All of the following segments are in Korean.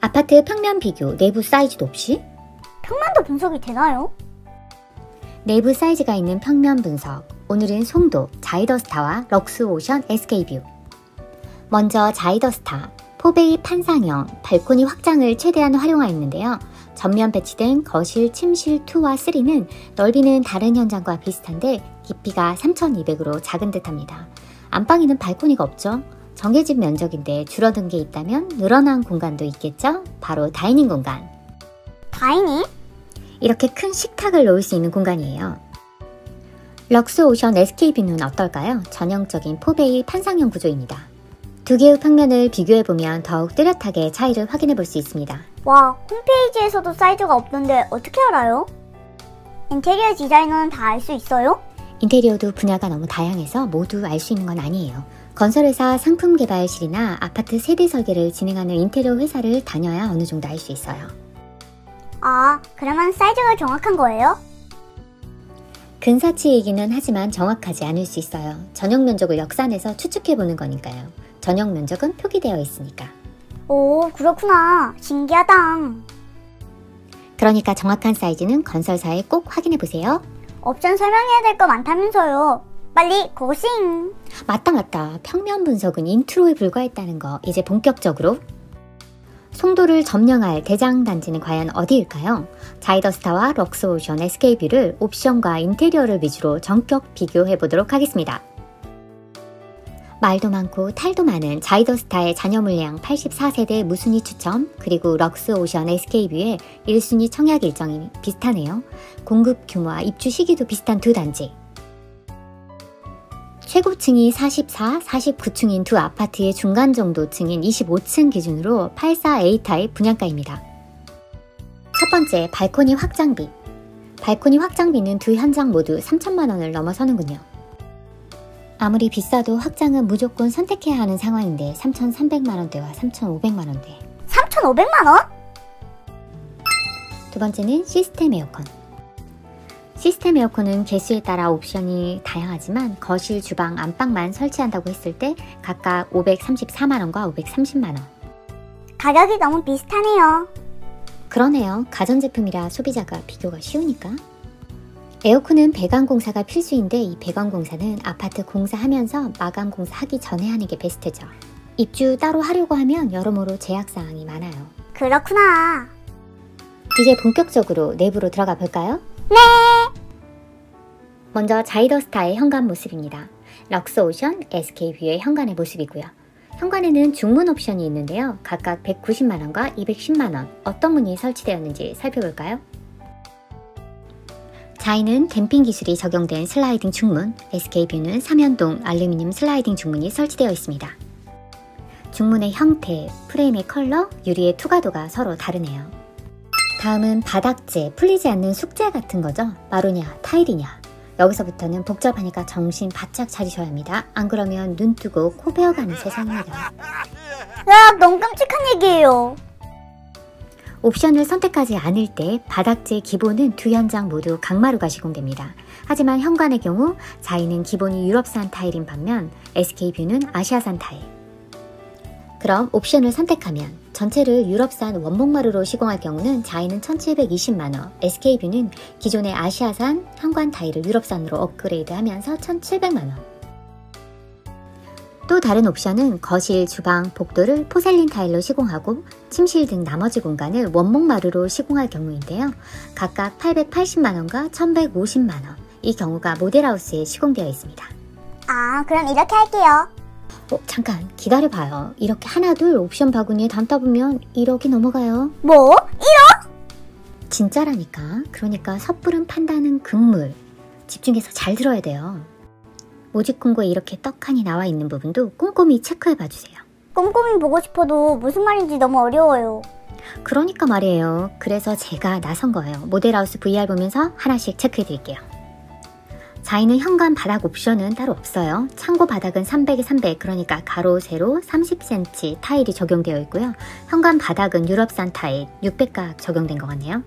아파트 평면 비교, 내부 사이즈도 없이? 평면도 분석이 되나요? 내부 사이즈가 있는 평면 분석. 오늘은 송도, 자이더스타와 럭스오션 SK뷰. 먼저 자이더스타, 포베이 판상형, 발코니 확장을 최대한 활용하였는데요. 전면 배치된 거실, 침실 2와 3는 넓이는 다른 현장과 비슷한데 깊이가 3200으로 작은 듯합니다. 안방에는 발코니가 없죠? 정해진 면적인데 줄어든 게 있다면 늘어난 공간도 있겠죠? 바로 다이닝 공간. 다이닝? 이렇게 큰 식탁을 놓을 수 있는 공간이에요. 럭스오션 SK뷰는 어떨까요? 전형적인 포베이 판상형 구조입니다. 두 개의 평면을 비교해보면 더욱 뚜렷하게 차이를 확인해 볼 수 있습니다. 와, 홈페이지에서도 사이즈가 없는데 어떻게 알아요? 인테리어 디자이너는 다 알 수 있어요? 인테리어도 분야가 너무 다양해서 모두 알 수 있는 건 아니에요. 건설회사 상품개발실이나 아파트 세대 설계를 진행하는 인테리어 회사를 다녀야 어느 정도 알 수 있어요. 아, 그러면 사이즈가 정확한 거예요? 근사치이기는 하지만 정확하지 않을 수 있어요. 전용 면적을 역산해서 추측해보는 거니까요. 전용 면적은 표기되어 있으니까. 오, 그렇구나. 신기하다. 그러니까 정확한 사이즈는 건설사에 꼭 확인해보세요. 옵션 설명해야 될 거 많다면서요. 빨리 고싱! 맞다. 평면 분석은 인트로에 불과했다는 거 이제 본격적으로. 송도를 점령할 대장 단지는 과연 어디일까요? 자이더스타와 럭스오션 SK뷰를 옵션과 인테리어를 위주로 전격 비교해보도록 하겠습니다. 말도 많고 탈도 많은 자이더스타의 잔여 물량 84세대 무순위 추첨, 그리고 럭스오션 SK뷰의 1순위 청약 일정이 비슷하네요. 공급 규모와 입주 시기도 비슷한 두 단지. 최고층이 44, 49층인 두 아파트의 중간 정도 층인 25층 기준으로 84A 타입 분양가입니다. 첫 번째, 발코니 확장비. 발코니 확장비는 두 현장 모두 3천만 원을 넘어서는군요. 아무리 비싸도 확장은 무조건 선택해야 하는 상황인데 3,300만 원대와 3,500만 원대. 3,500만 원? 두 번째는 시스템 에어컨. 시스템 에어컨은 개수에 따라 옵션이 다양하지만 거실, 주방, 안방만 설치한다고 했을 때 각각 534만 원과 530만 원. 가격이 너무 비슷하네요. 그러네요. 가전제품이라 소비자가 비교가 쉬우니까. 에어컨은 배관 공사가 필수인데 이 배관 공사는 아파트 공사하면서 마감 공사하기 전에 하는 게 베스트죠. 입주 따로 하려고 하면 여러모로 제약사항이 많아요. 그렇구나. 이제 본격적으로 내부로 들어가 볼까요? 네! 먼저 자이더스타의 현관 모습입니다. 럭스오션 SK뷰의 현관의 모습이고요. 현관에는 중문 옵션이 있는데요. 각각 190만 원과 210만 원, 어떤 문이 설치되었는지 살펴볼까요? 자이는 댐핑 기술이 적용된 슬라이딩 중문, SK뷰는 3연동 알루미늄 슬라이딩 중문이 설치되어 있습니다. 중문의 형태, 프레임의 컬러, 유리의 투과도가 서로 다르네요. 다음은 바닥재, 풀리지 않는 숙재 같은 거죠. 마루냐, 타일이냐. 여기서부터는 복잡하니까 정신 바짝 차리셔야 합니다. 안 그러면 눈 뜨고 코 베어가는 세상입니다. 야, 너무 끔찍한 얘기예요. 옵션을 선택하지 않을 때 바닥재 기본은 두 현장 모두 강마루가 시공됩니다. 하지만 현관의 경우 자이는 기본이 유럽산 타일인 반면 SK뷰는 아시아산 타일. 그럼 옵션을 선택하면 전체를 유럽산 원목마루로 시공할 경우는 자이는 1720만원, SK뷰는 기존의 아시아산 현관 타일을 유럽산으로 업그레이드하면서 1700만원. 또 다른 옵션은 거실, 주방, 복도를 포셀린 타일로 시공하고 침실 등 나머지 공간을 원목마루로 시공할 경우인데요. 각각 880만원과 1150만원, 이 경우가 모델하우스에 시공되어 있습니다. 아, 그럼 이렇게 할게요. 잠깐 기다려봐요. 이렇게 하나둘 옵션 바구니에 담다 보면 1억이 넘어가요. 뭐? 1억? 진짜라니까. 그러니까 섣부른 판단은 금물. 집중해서 잘 들어야 돼요. 모집 공고에 이렇게 떡하니 나와 있는 부분도 꼼꼼히 체크해 봐주세요. 꼼꼼히 보고 싶어도 무슨 말인지 너무 어려워요. 그러니까 말이에요. 그래서 제가 나선 거예요. 모델하우스 VR 보면서 하나씩 체크해 드릴게요. 자이는 현관 바닥 옵션은 따로 없어요. 창고 바닥은 300에 300, 그러니까 가로, 세로 30cm 타일이 적용되어 있고요. 현관 바닥은 유럽산 타일 600각 적용된 것 같네요.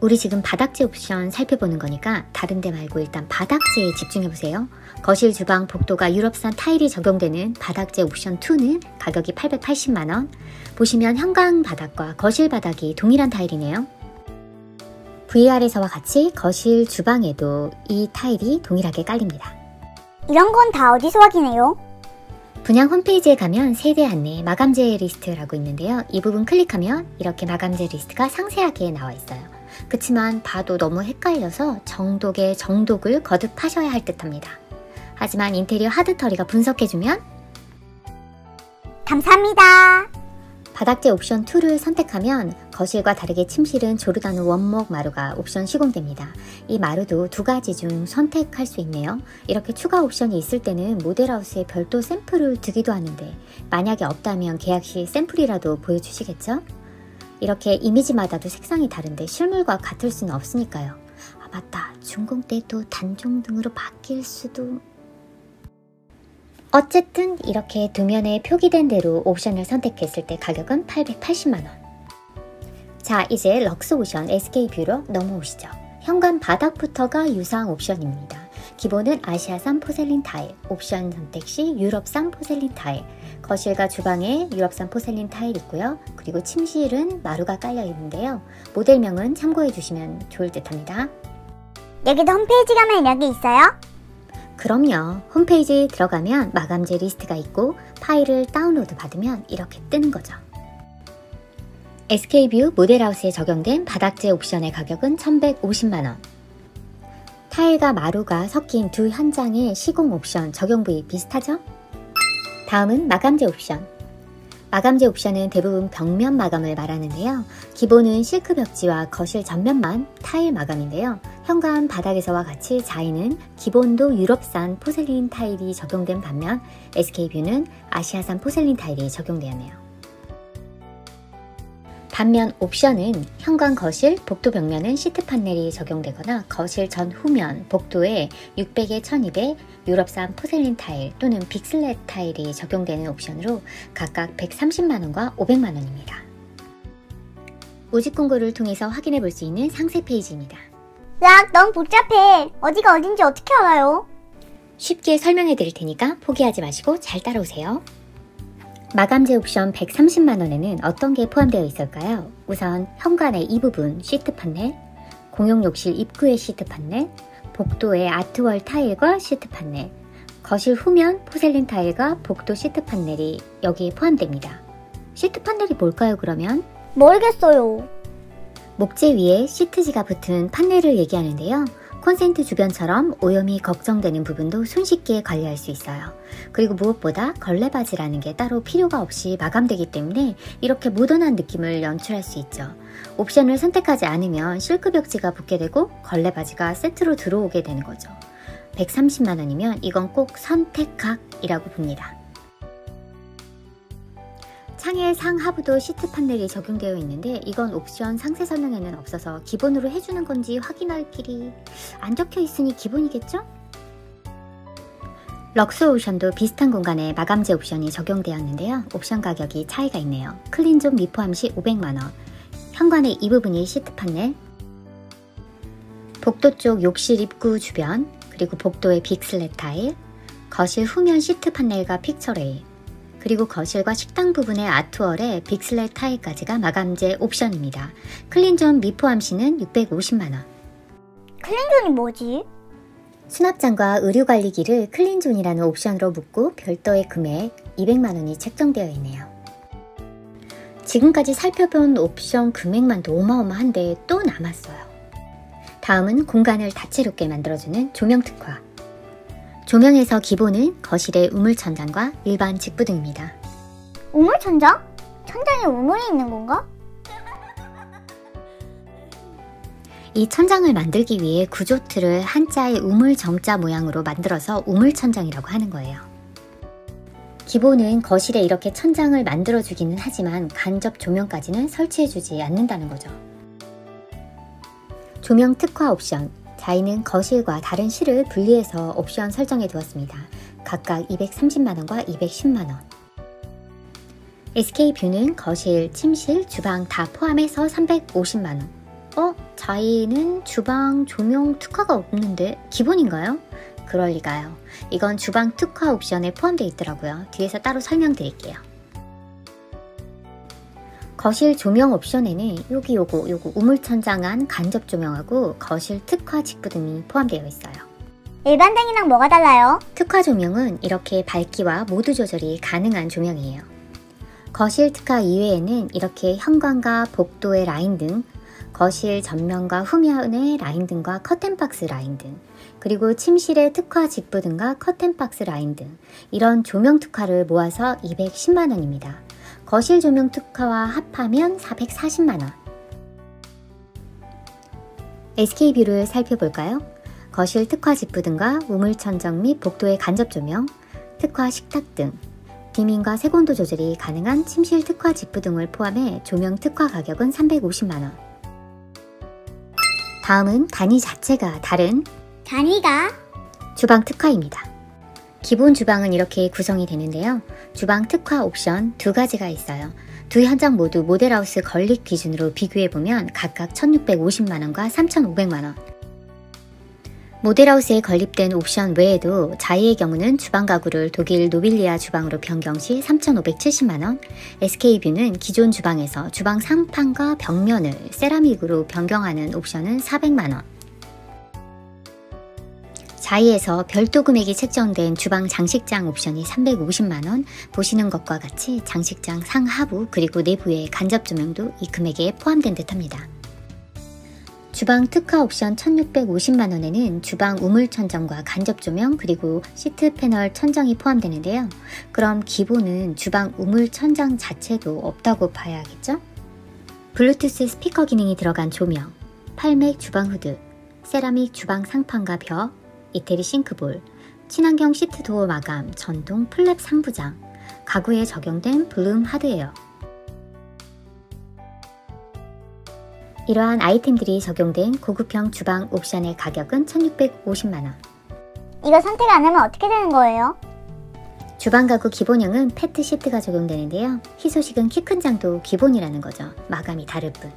우리 지금 바닥재 옵션 살펴보는 거니까 다른 데 말고 일단 바닥재에 집중해보세요. 거실, 주방, 복도가 유럽산 타일이 적용되는 바닥재 옵션 2는 가격이 880만원. 보시면 현관 바닥과 거실 바닥이 동일한 타일이네요. VR에서와 같이 거실, 주방에도 이 타일이 동일하게 깔립니다. 이런 건 다 어디서 확인해요? 분양 홈페이지에 가면 세대 안내 마감재 리스트라고 있는데요. 이 부분 클릭하면 이렇게 마감재 리스트가 상세하게 나와 있어요. 그치만 봐도 너무 헷갈려서 정독의 정독을 거듭하셔야 할 듯합니다. 하지만 인테리어 하드터리가 분석해주면 감사합니다. 바닥재 옵션 2를 선택하면 거실과 다르게 침실은 조르다누 원목 마루가 옵션 시공됩니다. 이 마루도 두 가지 중 선택할 수 있네요. 이렇게 추가 옵션이 있을 때는 모델하우스에 별도 샘플을 두기도 하는데 만약에 없다면 계약 시 샘플이라도 보여주시겠죠? 이렇게 이미지마다도 색상이 다른데 실물과 같을 수는 없으니까요. 아 맞다, 준공 때도 단종등으로 바뀔 수도... 어쨌든 이렇게 두 면에 표기된 대로 옵션을 선택했을 때 가격은 880만원. 자, 이제 럭스오션 SK뷰로 넘어오시죠. 현관 바닥부터가 유사한 옵션입니다. 기본은 아시아산 포셀린 타일, 옵션 선택 시 유럽산 포셀린 타일, 거실과 주방에 유럽산 포셀린 타일 있고요. 그리고 침실은 마루가 깔려 있는데요. 모델명은 참고해 주시면 좋을 듯 합니다. 여기도 홈페이지 가면 여기 있어요? 그럼요. 홈페이지 들어가면 마감재 리스트가 있고 파일을 다운로드 받으면 이렇게 뜨는 거죠. SK뷰 모델하우스에 적용된 바닥재 옵션의 가격은 1150만원. 타일과 마루가 섞인 두 현장의 시공 옵션 적용 부위 비슷하죠? 다음은 마감재 옵션. 마감재 옵션은 대부분 벽면 마감을 말하는데요. 기본은 실크 벽지와 거실 전면만 타일 마감인데요. 현관 바닥에서와 같이 자이는 기본도 유럽산 포셀린 타일이 적용된 반면 SK뷰는 아시아산 포셀린 타일이 적용되었네요. 반면 옵션은 현관, 거실, 복도 벽면은 시트 판넬이 적용되거나 거실 전 후면, 복도에 600에 1200 유럽산 포셀린 타일 또는 빅슬렛 타일이 적용되는 옵션으로 각각 130만원과 500만원입니다. 모집 공고를 통해서 확인해 볼 수 있는 상세 페이지입니다. 으악, 너무 복잡해. 어디가 어딘지 어떻게 알아요? 쉽게 설명해 드릴 테니까 포기하지 마시고 잘 따라오세요. 마감재 옵션 130만원에는 어떤 게 포함되어 있을까요? 우선 현관의 이 부분 시트 판넬, 공용 욕실 입구의 시트 판넬, 복도의 아트월 타일과 시트 판넬, 거실 후면 포셀린 타일과 복도 시트 판넬이 여기에 포함됩니다. 시트 판넬이 뭘까요 그러면? 모르겠어요. 목재 위에 시트지가 붙은 판넬을 얘기하는데요. 콘센트 주변처럼 오염이 걱정되는 부분도 손쉽게 관리할 수 있어요. 그리고 무엇보다 걸레바지라는 게 따로 필요가 없이 마감되기 때문에 이렇게 모던한 느낌을 연출할 수 있죠. 옵션을 선택하지 않으면 실크 벽지가 붙게 되고 걸레바지가 세트로 들어오게 되는 거죠. 130만원이면 이건 꼭 선택각이라고 봅니다. 창의 상하부도 시트 판넬이 적용되어 있는데 이건 옵션 상세 설명에는 없어서 기본으로 해주는 건지 확인할 길이 안 적혀 있으니 기본이겠죠? 럭스오션도 비슷한 공간에 마감재 옵션이 적용되었는데요. 옵션 가격이 차이가 있네요. 클린존 미포함 시 500만원, 현관의 이 부분이 시트 판넬, 복도 쪽 욕실 입구 주변, 그리고 복도의 빅슬렛 타일, 거실 후면 시트 판넬과 픽처 레일, 그리고 거실과 식당 부분의 아트월에 빅슬렛 타일까지가 마감재 옵션입니다. 클린존 미포함 시는 650만원. 클린존이 뭐지? 수납장과 의류관리기를 클린존이라는 옵션으로 묶고 별도의 금액 200만원이 책정되어 있네요. 지금까지 살펴본 옵션 금액만도 어마어마한데 또 남았어요. 다음은 공간을 다채롭게 만들어주는 조명 특화. 조명에서 기본은 거실의 우물천장과 일반 직부등입니다. 우물천장? 천장에 우물이 있는 건가? 이 천장을 만들기 위해 구조틀을 한자의 우물 정자 모양으로 만들어서 우물천장이라고 하는 거예요. 기본은 거실에 이렇게 천장을 만들어주기는 하지만 간접 조명까지는 설치해주지 않는다는 거죠. 조명 특화 옵션. 자이는 거실과 다른 실을 분리해서 옵션 설정해 두었습니다. 각각 230만원과 210만원. SK뷰는 거실, 침실, 주방 다 포함해서 350만원. 자이는 주방 조명 특화가 없는데 기본인가요? 그럴리가요. 이건 주방 특화 옵션에 포함되어 있더라고요. 뒤에서 따로 설명드릴게요. 거실 조명 옵션에는 요거 우물천장한 간접 조명하고 거실 특화 직부등이 포함되어 있어요. 일반 등이랑 뭐가 달라요? 특화 조명은 이렇게 밝기와 모드 조절이 가능한 조명이에요. 거실 특화 이외에는 이렇게 현관과 복도의 라인 등, 거실 전면과 후면의 라인 등과 커튼박스 라인 등, 그리고 침실의 특화 직부등과 커튼박스 라인 등 이런 조명 특화를 모아서 210만원입니다. 거실 조명 특화와 합하면 440만원. SK뷰를 살펴볼까요? 거실 특화 직부등과 우물천정 및 복도의 간접 조명, 특화 식탁 등, 디밍과 색온도 조절이 가능한 침실 특화 직부등을 포함해 조명 특화 가격은 350만원. 다음은 단위 자체가 다른 단위가 주방 특화입니다. 기본 주방은 이렇게 구성이 되는데요. 주방 특화 옵션 두 가지가 있어요. 두 현장 모두 모델하우스 건립 기준으로 비교해보면 각각 1,650만원과 3,500만원. 모델하우스에 건립된 옵션 외에도 자이의 경우는 주방 가구를 독일 노빌리아 주방으로 변경 시 3,570만원, SK뷰는 기존 주방에서 주방 상판과 벽면을 세라믹으로 변경하는 옵션은 400만원. 자이에서 별도 금액이 책정된 주방 장식장 옵션이 350만원, 보시는 것과 같이 장식장 상하부 그리고 내부의 간접 조명도 이 금액에 포함된 듯합니다. 주방 특화 옵션 1,650만원에는 주방 우물천정과 간접 조명 그리고 시트 패널 천정이 포함되는데요. 그럼 기본은 주방 우물천정 자체도 없다고 봐야겠죠? 블루투스 스피커 기능이 들어간 조명, 팔맥 주방 후드, 세라믹 주방 상판과 벽, 이태리 싱크볼, 친환경 시트 도어 마감, 전동 플랩 상부장, 가구에 적용된 블룸 하드웨어. 이러한 아이템들이 적용된 고급형 주방 옵션의 가격은 1,650만원. 이거 선택 안 하면 어떻게 되는 거예요? 주방 가구 기본형은 패트 시트가 적용되는데요. 희소식은 키 큰 장도 기본이라는 거죠. 마감이 다를 뿐.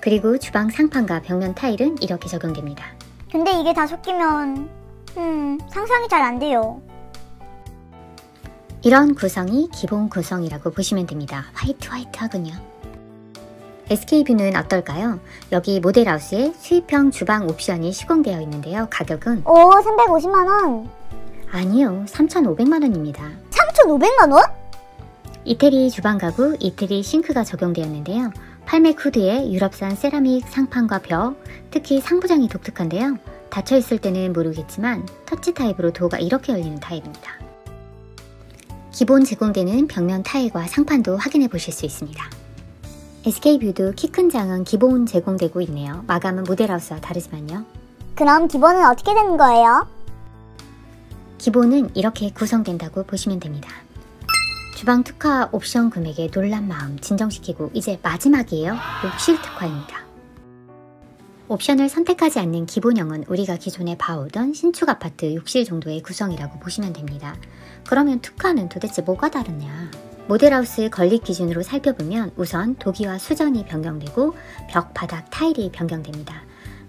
그리고 주방 상판과 벽면 타일은 이렇게 적용됩니다. 근데 이게 다 섞이면 상상이 잘 안 돼요. 이런 구성이 기본 구성이라고 보시면 됩니다. 화이트하군요. SK뷰는 어떨까요? 여기 모델하우스에 수입형 주방 옵션이 시공되어 있는데요. 가격은 350만원. 아니요, 3,500만원입니다. 3,500만원? 이태리 주방 가구, 이태리 싱크가 적용되었는데요. 팔맥 후드에 유럽산 세라믹 상판과 벽, 특히 상부장이 독특한데요. 닫혀있을 때는 모르겠지만 터치 타입으로 도어가 이렇게 열리는 타입입니다. 기본 제공되는 벽면 타일과 상판도 확인해 보실 수 있습니다. SK뷰도 키 큰 장은 기본 제공되고 있네요. 마감은 모델하우스와 다르지만요. 그럼 기본은 어떻게 되는 거예요? 기본은 이렇게 구성된다고 보시면 됩니다. 주방 특화 옵션 금액에 놀란 마음 진정시키고 이제 마지막이에요. 욕실 특화입니다. 옵션을 선택하지 않는 기본형은 우리가 기존에 봐오던 신축 아파트 욕실 정도의 구성이라고 보시면 됩니다. 그러면 특화는 도대체 뭐가 다르냐? 모델하우스 건립 기준으로 살펴보면 우선 도기와 수전이 변경되고 벽, 바닥, 타일이 변경됩니다.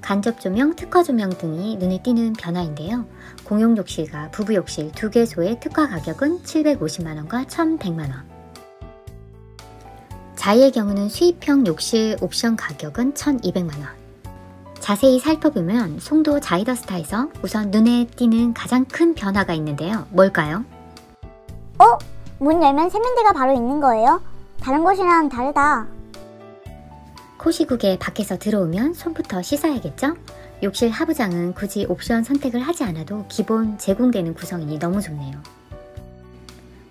간접 조명, 특화 조명 등이 눈에 띄는 변화인데요. 공용 욕실과 부부 욕실 2개소의 특화 가격은 750만원과 1,100만원. 자이의 경우는 수입형 욕실 옵션 가격은 1,200만원. 자세히 살펴보면 송도 자이더스타에서 우선 눈에 띄는 가장 큰 변화가 있는데요. 뭘까요? 문 열면 세면대가 바로 있는 거예요? 다른 곳이랑 다르다. 코시국에 밖에서 들어오면 손부터 씻어야겠죠? 욕실 하부장은 굳이 옵션 선택을 하지 않아도 기본 제공되는 구성이니 너무 좋네요.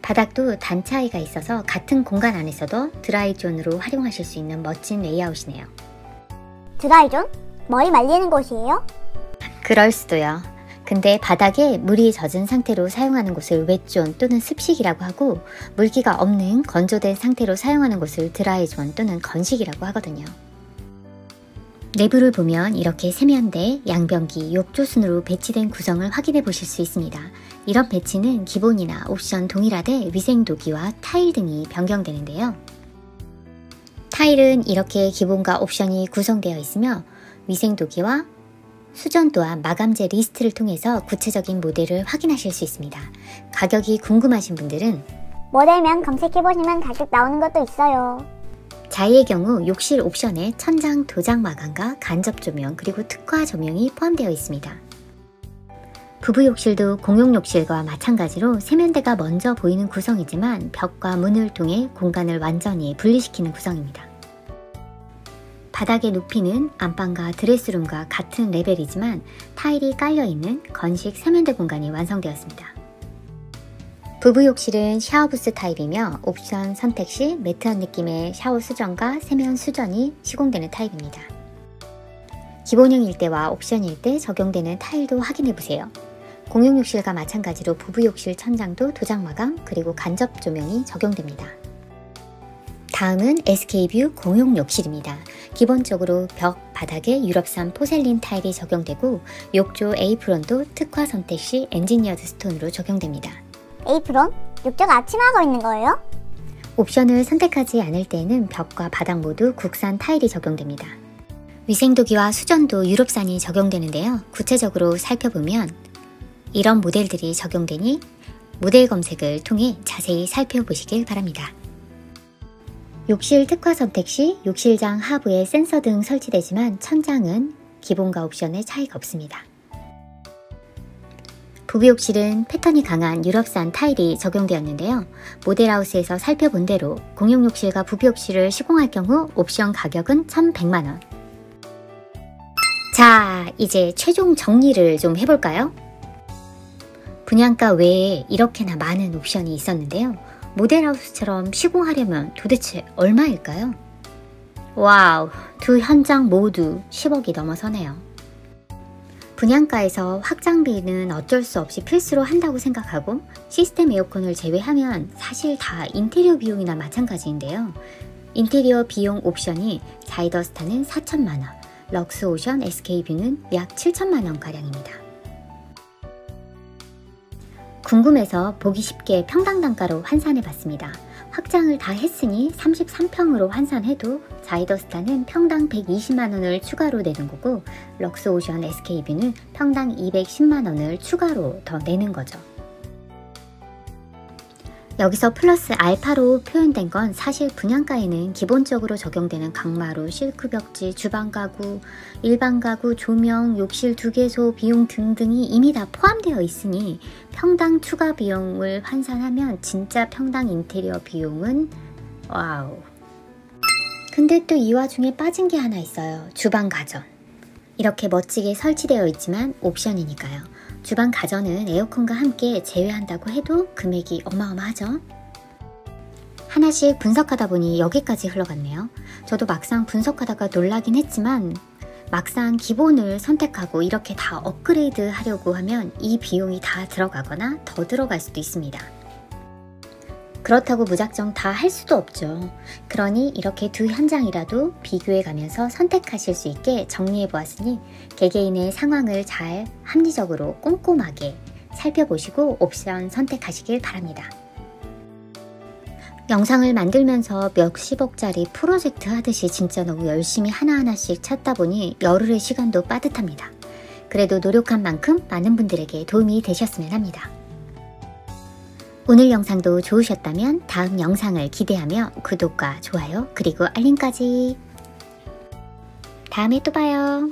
바닥도 단 차이가 있어서 같은 공간 안에서도 드라이존으로 활용하실 수 있는 멋진 레이아웃이네요. 드라이존? 머리 말리는 곳이에요? 그럴 수도요. 근데 바닥에 물이 젖은 상태로 사용하는 곳을 웻존 또는 습식이라고 하고 물기가 없는 건조된 상태로 사용하는 곳을 드라이존 또는 건식이라고 하거든요. 내부를 보면 이렇게 세면대, 양변기, 욕조 순으로 배치된 구성을 확인해 보실 수 있습니다. 이런 배치는 기본이나 옵션 동일하되 위생도기와 타일 등이 변경되는데요. 타일은 이렇게 기본과 옵션이 구성되어 있으며 위생도기와 수전 또한 마감재 리스트를 통해서 구체적인 모델을 확인하실 수 있습니다. 가격이 궁금하신 분들은 모델명 검색해보시면 가격 나오는 것도 있어요. 자이의 경우 욕실 옵션에 천장 도장 마감과 간접 조명 그리고 특화 조명이 포함되어 있습니다. 부부 욕실도 공용 욕실과 마찬가지로 세면대가 먼저 보이는 구성이지만 벽과 문을 통해 공간을 완전히 분리시키는 구성입니다. 바닥의 높이는 안방과 드레스룸과 같은 레벨이지만 타일이 깔려있는 건식 세면대 공간이 완성되었습니다. 부부 욕실은 샤워부스 타입이며 옵션 선택 시 매트한 느낌의 샤워 수전과 세면 수전이 시공되는 타입입니다. 기본형일 때와 옵션일 때 적용되는 타일도 확인해보세요. 공용 욕실과 마찬가지로 부부 욕실 천장도 도장 마감 그리고 간접 조명이 적용됩니다. 다음은 SK뷰 공용 욕실입니다. 기본적으로 벽, 바닥에 유럽산 포셀린 타일이 적용되고 욕조 에이프론도 특화 선택 시 엔지니어드 스톤으로 적용됩니다. 에이프론? 욕조가 아침하고 있는 거예요? 옵션을 선택하지 않을 때에는 벽과 바닥 모두 국산 타일이 적용됩니다. 위생도기와 수전도 유럽산이 적용되는데요. 구체적으로 살펴보면 이런 모델들이 적용되니 모델 검색을 통해 자세히 살펴보시길 바랍니다. 욕실 특화 선택 시 욕실장 하부에 센서 등 설치되지만 천장은 기본과 옵션의 차이가 없습니다. 부부 욕실은 패턴이 강한 유럽산 타일이 적용되었는데요. 모델하우스에서 살펴본 대로 공용 욕실과 부부 욕실을 시공할 경우 옵션 가격은 1,100만원. 자, 이제 최종 정리를 좀 해볼까요? 분양가 외에 이렇게나 많은 옵션이 있었는데요. 모델하우스처럼 시공하려면 도대체 얼마일까요? 와우, 두 현장 모두 10억이 넘어서네요. 분양가에서 확장비는 어쩔 수 없이 필수로 한다고 생각하고 시스템 에어컨을 제외하면 사실 다 인테리어 비용이나 마찬가지인데요. 인테리어 비용 옵션이 자이더스타는 4천만원, 럭스오션 SK뷰는 약 7천만원가량입니다. 궁금해서 보기 쉽게 평당 단가로 환산해봤습니다. 확장을 다 했으니 33평으로 환산해도 자이더스타는 평당 120만원을 추가로 내는 거고 럭스오션 SK뷰는 평당 210만원을 추가로 더 내는 거죠. 여기서 플러스 알파로 표현된 건 사실 분양가에는 기본적으로 적용되는 강마루, 실크벽지, 주방 가구, 일반 가구, 조명, 욕실 2개소 비용 등등이 이미 다 포함되어 있으니 평당 추가 비용을 환산하면 진짜 평당 인테리어 비용은 와우. 근데 또 이 와중에 빠진 게 하나 있어요. 주방 가전. 이렇게 멋지게 설치되어 있지만 옵션이니까요. 주방 가전은 에어컨과 함께 제외한다고 해도 금액이 어마어마하죠. 하나씩 분석하다 보니 여기까지 흘러갔네요. 저도 막상 분석하다가 놀라긴 했지만 막상 기본을 선택하고 이렇게 다 업그레이드 하려고 하면 이 비용이 다 들어가거나 더 들어갈 수도 있습니다. 그렇다고 무작정 다 할 수도 없죠. 그러니 이렇게 두 현장이라도 비교해 가면서 선택하실 수 있게 정리해 보았으니 개개인의 상황을 잘 합리적으로 꼼꼼하게 살펴보시고 옵션 선택하시길 바랍니다. 영상을 만들면서 몇십억짜리 프로젝트 하듯이 진짜 너무 열심히 하나하나씩 찾다 보니 열흘의 시간도 빠듯합니다. 그래도 노력한 만큼 많은 분들에게 도움이 되셨으면 합니다. 오늘 영상도 좋으셨다면 다음 영상을 기대하며 구독과 좋아요 그리고 알림까지. 다음에 또 봐요.